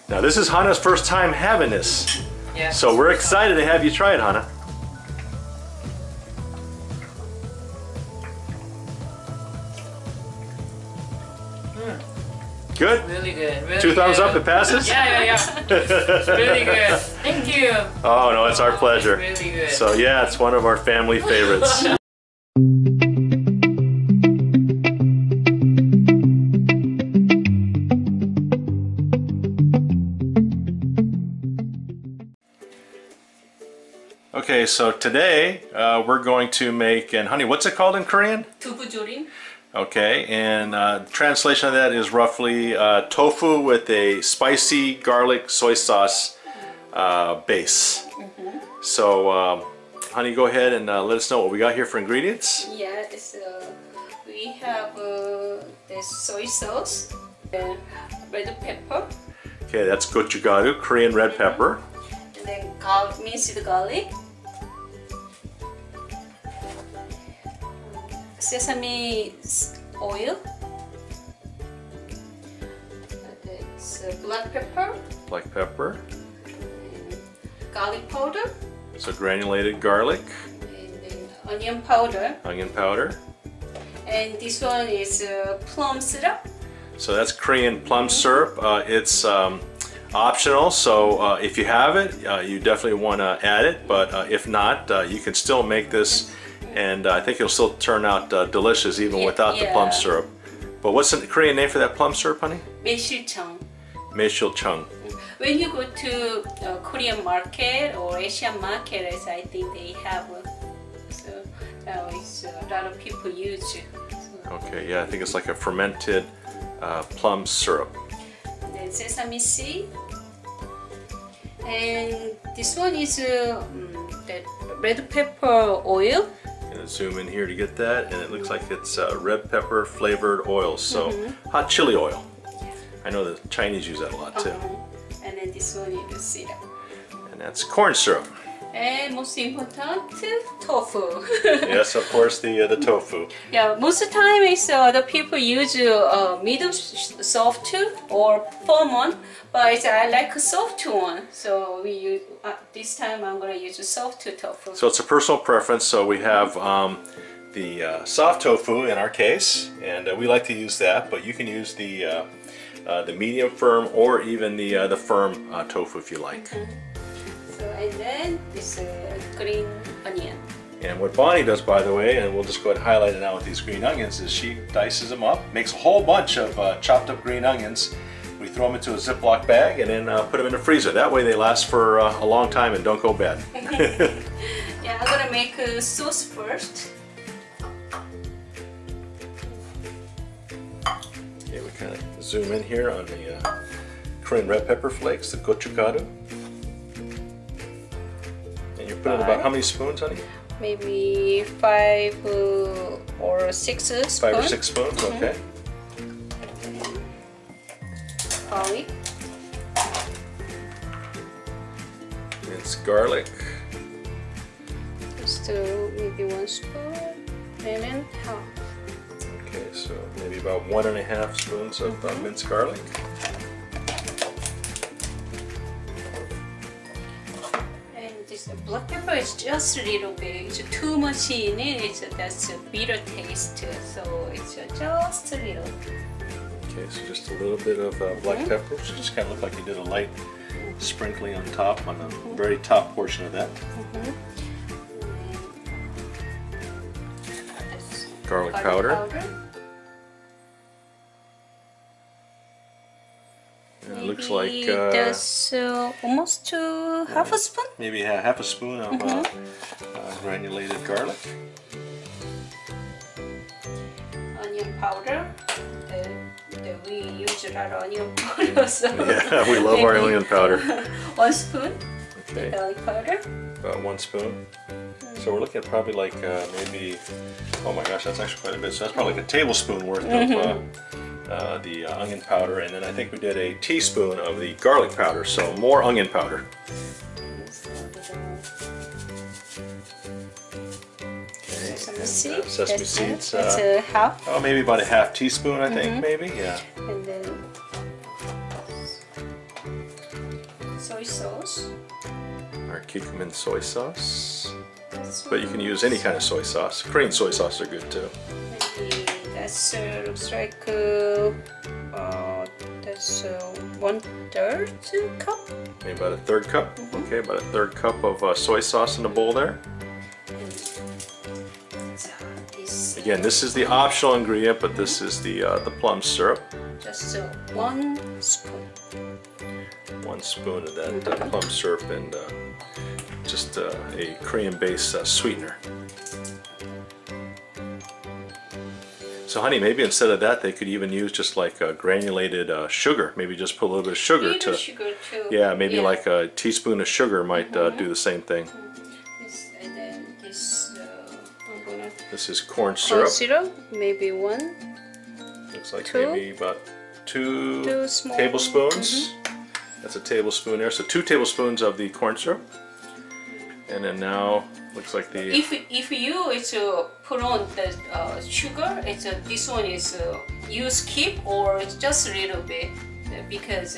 Now this is Hana's first time having this. Yeah. So we're excited to have you try it, Hana. Good? Really good. Really Two thumbs good. up, it passes? Yeah. It's really good. Thank you. Oh no, it's our pleasure. It's really good. So yeah, it's one of our family favorites. Okay, so today we're going to make, and honey, what's it called in Korean? Tofu Jorim. Okay, and translation of that is roughly tofu with a spicy garlic soy sauce base. So, honey, go ahead and let us know what we got here for ingredients. Yeah, we have the soy sauce, red pepper, Okay, that's gochugaru, Korean red pepper. and then minced garlic, sesame oil, that's black pepper, Black pepper, and garlic powder, so granulated garlic, and then onion powder, onion powder. and this one is plum syrup. So that's Korean plum syrup. It's optional, so if you have it, you definitely want to add it, but if not, you can still make this, and I think it'll still turn out delicious even without the plum syrup. But what's the Korean name for that plum syrup, honey? 매실청. Meishilchung. When you go to Korean market or Asian market, I think they have. So now it's a lot of people use. So, Okay, yeah, I think it's like a fermented plum syrup. then sesame seed, and this one is the red pepper oil. Gonna zoom in here to get that, and it looks like it's red pepper flavored oil, so hot chili oil. I know the Chinese use that a lot too. And then this one is the syrup. And that's corn syrup. And most important, tofu. Yes, of course, the tofu. Yeah, most of the time is the people use medium soft or firm one, but I like a soft one. So we use this time I'm gonna use a soft tofu. So it's a personal preference. So we have the soft tofu in our case, and we like to use that. But you can use the medium firm or even the firm tofu if you like. So and then this green onion. And what Bonnie does, by the way, and we'll just go ahead and highlight it now with these green onions, is she dices them up, makes a whole bunch of chopped up green onions. We throw them into a Ziploc bag and then put them in the freezer. That way they last for a long time and don't go bad. Yeah, I'm gonna make a sauce first. Okay, we kind of zoom in here on the Korean red pepper flakes, the gochugaru. And you're putting about how many spoons, honey? Maybe 5 or 6 spoons. 5 or 6 spoons, okay. Garlic. It's garlic. Just maybe 1 spoon and then half. Okay, so maybe about 1.5 spoons of minced garlic. And this black pepper is just a little bit. It's too much in it. That's a bitter taste. So it's just a little. Okay, so just a little bit of black pepper. So just kind of look like you did a light sprinkling on top, on the very top portion of that. Garlic powder. And it looks like that's almost half a spoon. maybe half a spoon of granulated garlic. Onion powder. We use a lot of onion powder. So Yeah, we love our onion powder. 1 spoon. Okay, Garlic powder. about 1 spoon. So we're looking at probably like maybe, oh my gosh, that's actually quite a bit. So that's probably like a tablespoon worth of the onion powder, and then I think we did a teaspoon of the garlic powder, so more onion powder. Okay, sesame seeds. That's a half. Oh, maybe about a half teaspoon, I think, maybe, yeah. And then soy sauce. Our curcumin soy sauce. That's But you can use any kind of soy sauce. Korean soy sauce are good too. maybe that's looks like that's 1/3 cup. Maybe about a third cup. Okay, about a third cup of soy sauce in the bowl there. So this Again, this is the optional ingredient, but this is the plum syrup. just 1 spoon. 1 spoon of that plum syrup and just a Korean-based sweetener. So honey, maybe instead of that they could even use just like granulated sugar. Maybe just put a little bit of sugar Little to... sugar too. Yeah, maybe like a teaspoon of sugar might do the same thing. And then this I'm gonna This is corn corn syrup. syrup, maybe 1. Looks like 2. maybe about 2 2 small tablespoons. That's a tablespoon there. So 2 tablespoons of the corn syrup. And then now looks like the... If you put on the sugar, this one is you skip or it's just a little bit because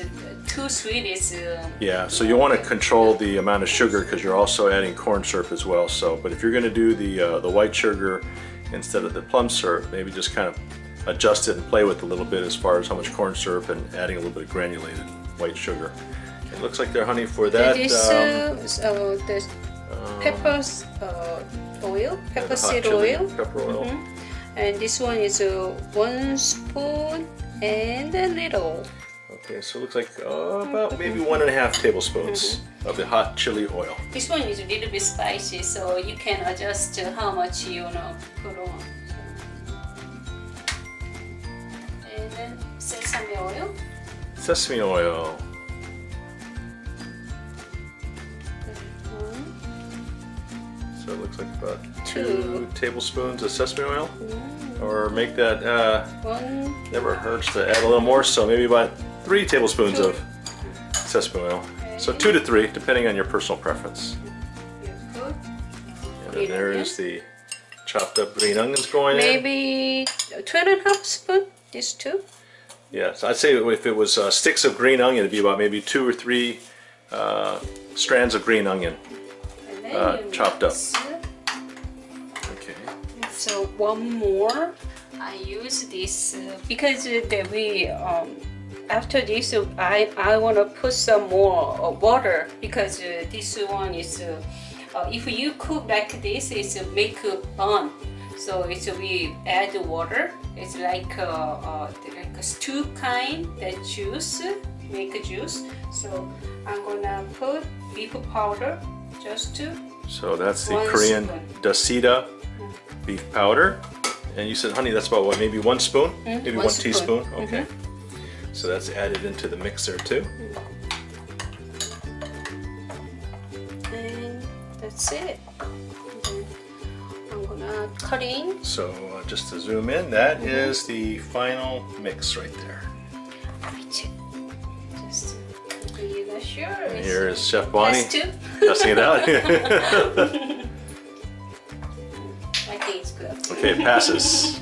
too sweet is. Yeah, so you want to control the amount of sugar because you're also adding corn syrup as well. So, but if you're going to do the white sugar instead of the plum syrup, maybe just kind of adjust it and play with it a little bit as far as how much corn syrup and adding a little bit of granulated white sugar. It looks like they're honey for that. The peppers oil, pepper seed oil. Pepper oil. And this one is 1 spoon and a little. Okay, so it looks like about maybe 1.5 tablespoons of the hot chili oil. This one is a little bit spicy, so you can adjust how much you wanna put on. And then sesame oil. Sesame oil. So it looks like about 2 tablespoons of sesame oil. Or make that, 1. never hurts to add a little more, so maybe about 3 tablespoons of sesame oil. So 2 to 3, depending on your personal preference. And then there is the chopped up green onions going in. Maybe 2.5 spoon, these 2. Yeah, so I'd say if it was sticks of green onion, it'd be about maybe 2 or 3 strands of green onion chopped up. Okay. So one more, I use this because after this I want to put some more water because this one is if you cook like this, it's make a bun. So we add water. It's like a stew kind that juice, make a juice. So I'm gonna put beef powder just to. So that's the 1 Korean spoon. dasida beef powder. And you said, honey, that's about what, maybe 1 spoon? Maybe 1 teaspoon? Okay. So that's added into the mix there too. And that's it. I'm gonna cut in. So just to zoom in, that is the final mix right there. Just do you guys sure? And here is Chef Bonnie Test testing it out. I think it's good. Okay, it passes.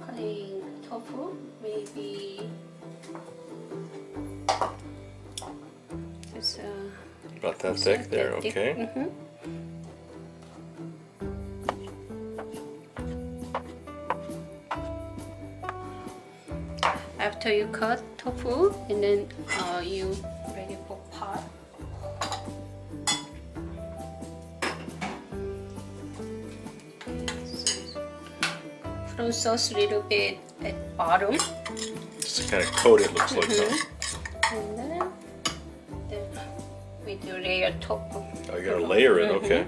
Cutting tofu, maybe just About that thick there, okay. After you cut tofu, and then you ready for pot. Put on sauce a little bit at bottom, Just to kind of coat it, looks like. Huh? and then we do layer tofu. Oh, you gotta layer it, okay.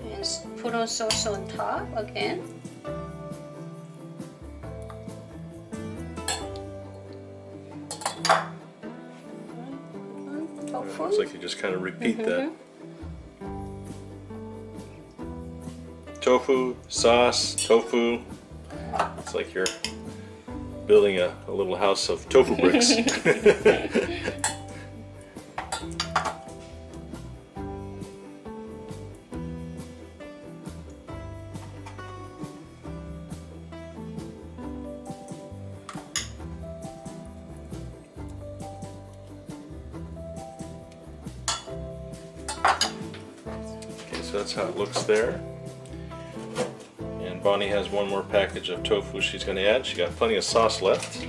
And put on sauce on top again. Tofu. Looks like you just kind of repeat that. tofu, sauce, tofu. It's like you're building a little house of tofu bricks. So that's how it looks there. And Bonnie has one more package of tofu she's going to add. She got plenty of sauce left.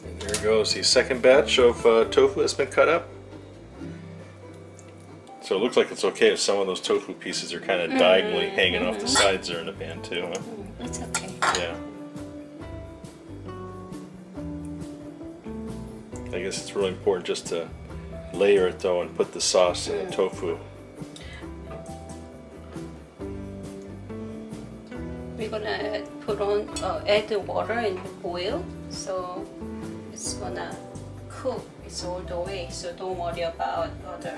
And there goes the second batch of tofu that's been cut up. So it looks like it's okay if some of those tofu pieces are kind of diagonally hanging off the sides there in the pan too. Huh? It's okay. Yeah. I guess it's really important just to layer it though and put the sauce in the tofu. We're gonna put on add the water and boil, so it's gonna cook. It's all the way, so don't worry about other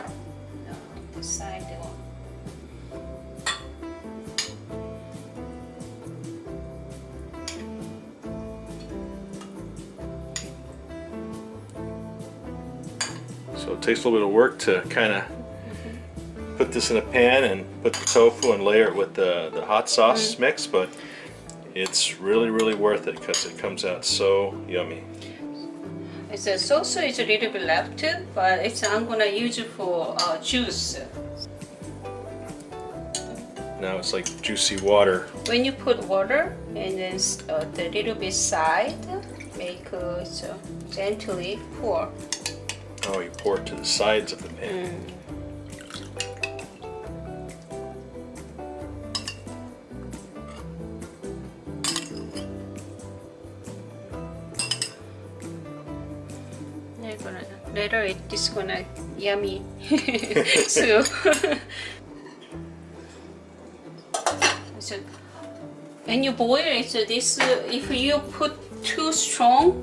the side one. So it takes a little bit of work to kind of put this in a pan and put the tofu and layer it with the hot sauce mix, but it's really worth it because it comes out so yummy. It's also it's a little bit left, but I'm gonna use it for juice. Now it's like juicy water. When you put water and then the little bit side, make so gently pour. Oh, you pour it to the sides of the pan. Later it's gonna yummy soup. So when you boil it, so this if you put too strong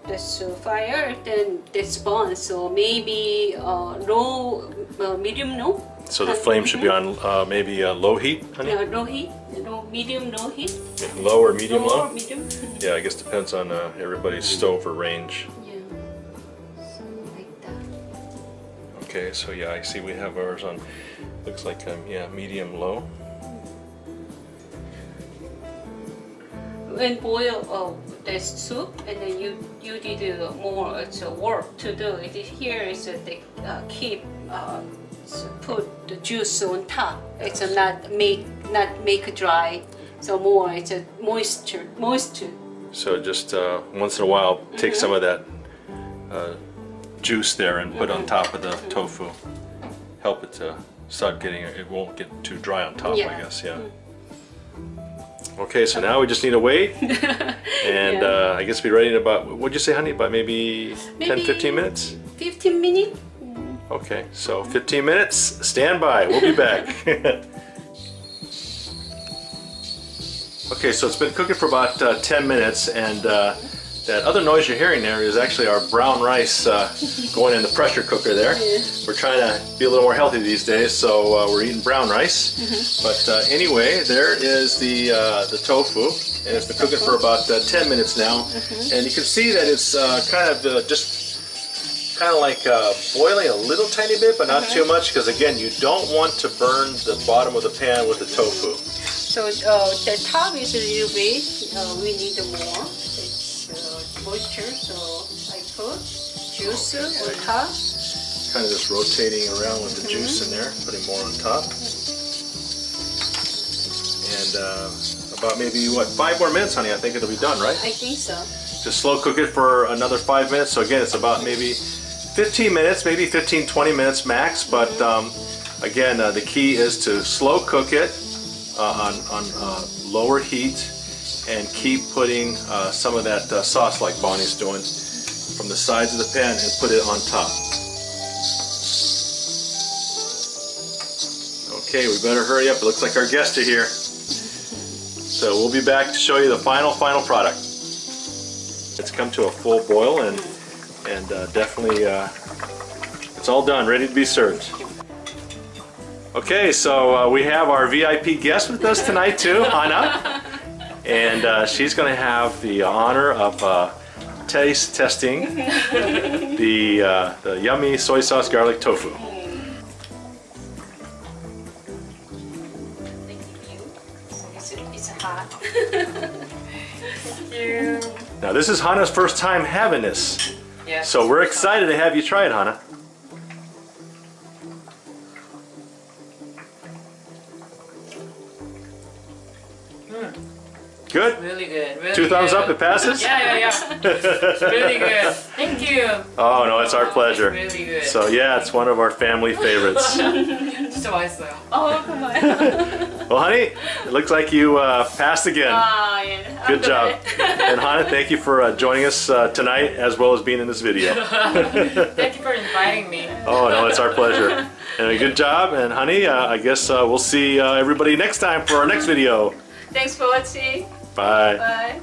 this fire, then this burn. So maybe low, medium low. So the flame should be on maybe low heat, honey? Low heat, medium low heat. Low or medium Low low? or medium. Yeah, I guess depends on everybody's stove or range. Yeah, so like that. Okay, so yeah, I see we have ours on, looks like yeah, medium low. When boil the soup, and then you did more work to do it. Here is they keep put the juice on top. It's not make dry, so more it's a moisture. So just once in a while, take some of that juice there and put on top of the tofu. Help it to start getting, it won't get too dry on top, I guess, yeah. Okay, so now we just need to wait, and I guess be ready in about, what'd you say, honey, about maybe 10-15 minutes? 15 minutes. Okay, so 15 minutes, stand by, we'll be back. Okay, so it's been cooking for about 10 minutes, and that other noise you're hearing there is actually our brown rice going in the pressure cooker there. We're trying to be a little more healthy these days, so we're eating brown rice. But anyway, there is the tofu, and it's been cooking for about 10 minutes now. And you can see that it's kind of like boiling a little tiny bit, but not too much, because again, you don't want to burn the bottom of the pan with the tofu. So the top is a little bit, we need more. Moisture, so I put juice on top. Kind of just rotating around with the juice in there, putting more on top. And about maybe, what, 5 more minutes, honey, I think it'll be done, right? I think so. Just slow cook it for another 5 minutes. So again, it's about maybe 15 minutes, maybe 15-20 minutes max. But again, the key is to slow cook it on lower heat, and keep putting some of that sauce like Bonnie's doing from the sides of the pan and put it on top. Okay, we better hurry up. It looks like our guests are here. So we'll be back to show you the final product. It's come to a full boil, and definitely it's all done, ready to be served. Okay, so we have our VIP guest with us tonight too, Hana. And she's going to have the honor of taste testing the yummy soy sauce garlic tofu. It's hot. Thank you. Now this is Hana's first time having this. Yes. So we're excited to have you try it, Hana. Good? Really good. Really Two thumbs good. up, it passes? Yeah. It's really good. Thank you. Oh no, it's our pleasure. It's really good. So yeah, it's one of our family favorites. 진짜 맛있어요. Oh, come on. Well, honey, it looks like you passed again. Ah, yeah. Good job. And Hana, thank you for joining us tonight as well as being in this video. Thank you for inviting me. Oh no, it's our pleasure. And good job. And honey, I guess we'll see everybody next time for our next video. Thanks for watching. Bye. Bye.